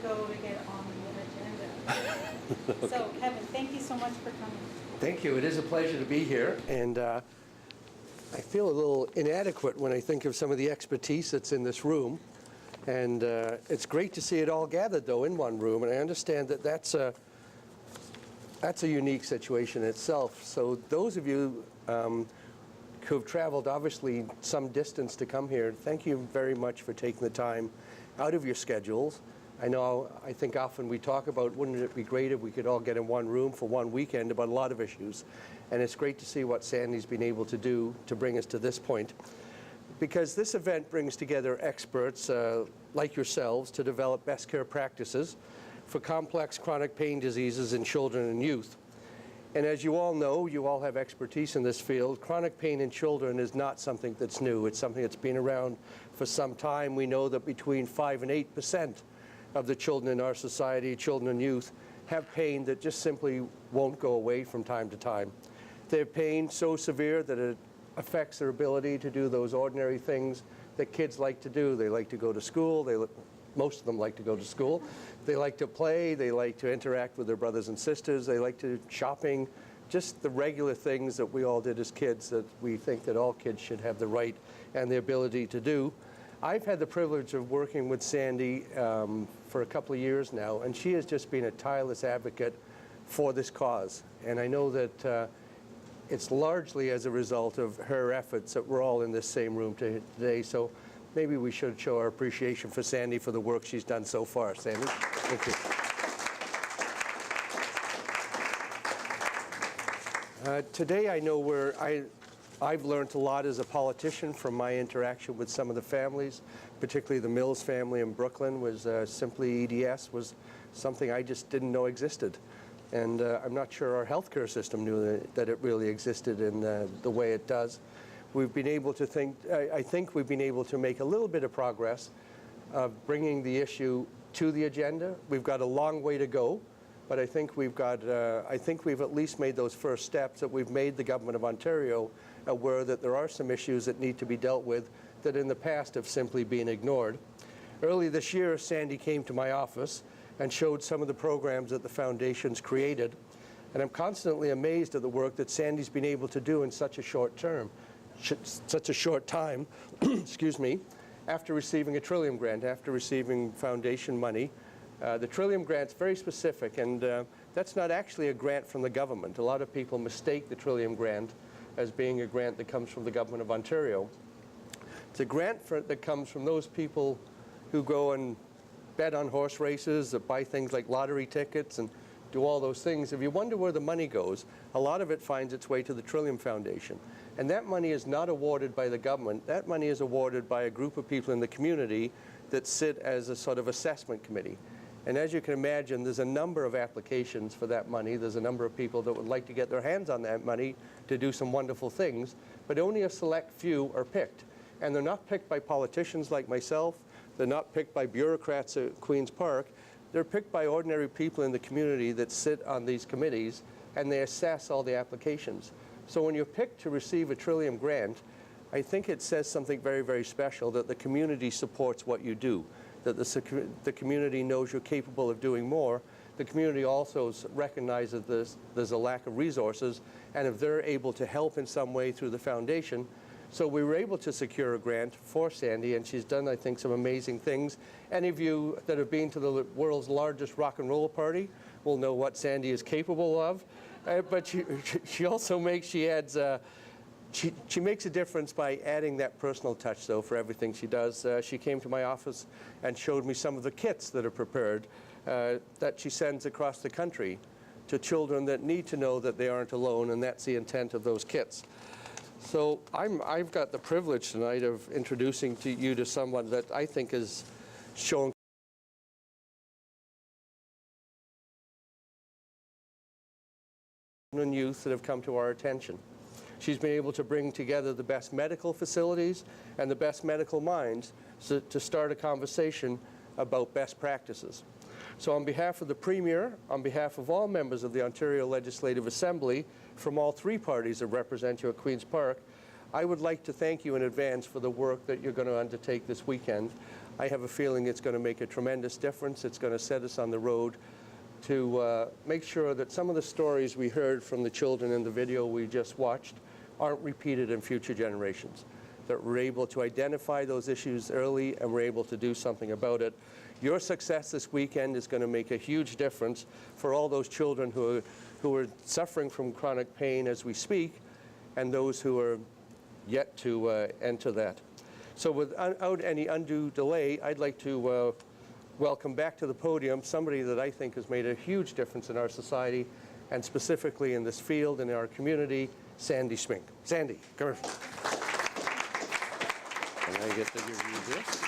go to get on the agenda. Okay. So, Kevin, thank you so much for coming. Thank you. It is a pleasure to be here. And I feel a little inadequate when I think of some of the expertise that's in this room. And it's great to see it all gathered, though, in one room. And I understand that that's a unique situation in itself. So those of you who have traveled, obviously, some distance to come here, thank you very much for taking the time out of your schedules. I think often we talk about, wouldn't it be great if we could all get in one room for one weekend about a lot of issues. And it's great to see what Sandy's been able to do to bring us to this point. Because this event brings together experts like yourselves to develop best care practices for complex chronic pain diseases in children and youth. And as you all know, you all have expertise in this field, chronic pain in children is not something that's new. It's something that's been around for some time. We know that between 5 and 8% of the children in our society, children and youth, have pain that just simply won't go away from time to time. They have pain so severe that it affects their ability to do those ordinary things that kids like to do. They like to go to school. Most of them like to go to school. They like to play. They like to interact with their brothers and sisters. They like to shopping, just the regular things that we all did as kids that we think that all kids should have the right and the ability to do. I've had the privilege of working with Sandy for a couple of years now, and she has just been a tireless advocate for this cause. And I know that it's largely as a result of her efforts that we're all in this same room today. So maybe we should show our appreciation for Sandy for the work she's done so far. Sandy, thank you. Today I know I've learned a lot as a politician from my interaction with some of the families, particularly the Mills family in Brooklyn. Was simply EDS was something I just didn't know existed. And I'm not sure our healthcare system knew that it really existed in the way it does. We've been able to I think we've been able to make a little bit of progress of bringing the issue to the agenda. We've got a long way to go, but I think we've at least made those first steps, that we've made the government of Ontario aware that there are some issues that need to be dealt with that in the past have simply been ignored. Early this year, Sandy came to my office and showed some of the programs that the foundation's created. And I'm constantly amazed at the work that Sandy's been able to do in such a short time, excuse me, after receiving a Trillium grant, after receiving foundation money. The Trillium grant's very specific, and that's not actually a grant from the government. A lot of people mistake the Trillium grant as being a grant that comes from the government of Ontario. It's a grant that comes from those people who go and bet on horse races, that buy things like lottery tickets and do all those things. If you wonder where the money goes, a lot of it finds its way to the Trillium Foundation. And that money is not awarded by the government. That money is awarded by a group of people in the community that sit as a sort of assessment committee. And as you can imagine, there's a number of applications for that money. There's a number of people that would like to get their hands on that money to do some wonderful things, but only a select few are picked. And they're not picked by politicians like myself. They're not picked by bureaucrats at Queen's Park. They're picked by ordinary people in the community that sit on these committees, and they assess all the applications. So when you're picked to receive a Trillium grant, I think it says something very, very special, that the community supports what you do, that the community knows you're capable of doing more. The community also recognizes there's a lack of resources, and if they're able to help in some way through the foundation. So we were able to secure a grant for Sandy, and she's done, I think, some amazing things. Any of you that have been to the world's largest rock and roll party will know what Sandy is capable of. But she also makes, she makes a difference by adding that personal touch, though, for everything she does. She came to my office and showed me some of the kits that are prepared that she sends across the country to children that need to know that they aren't alone, and that's the intent of those kits. So I've got the privilege tonight of introducing you to someone that I think has shown and youth that have come to our attention. She's been able to bring together the best medical facilities and the best medical minds to start a conversation about best practices. So on behalf of the Premier, on behalf of all members of the Ontario Legislative Assembly, from all three parties that represent you at Queen's Park, I would like to thank you in advance for the work that you're going to undertake this weekend. I have a feeling it's going to make a tremendous difference. It's going to set us on the road to make sure that some of the stories we heard from the children in the video we just watched aren't repeated in future generations, that we're able to identify those issues early and we're able to do something about it. Your success this weekend is going to make a huge difference for all those children who are suffering from chronic pain as we speak, and those who are yet to enter that. So without any undue delay, I'd like to welcome back to the podium somebody that I think has made a huge difference in our society, and specifically in this field and in our community, Sandy Schmink. Sandy, come here. And I get to give you this.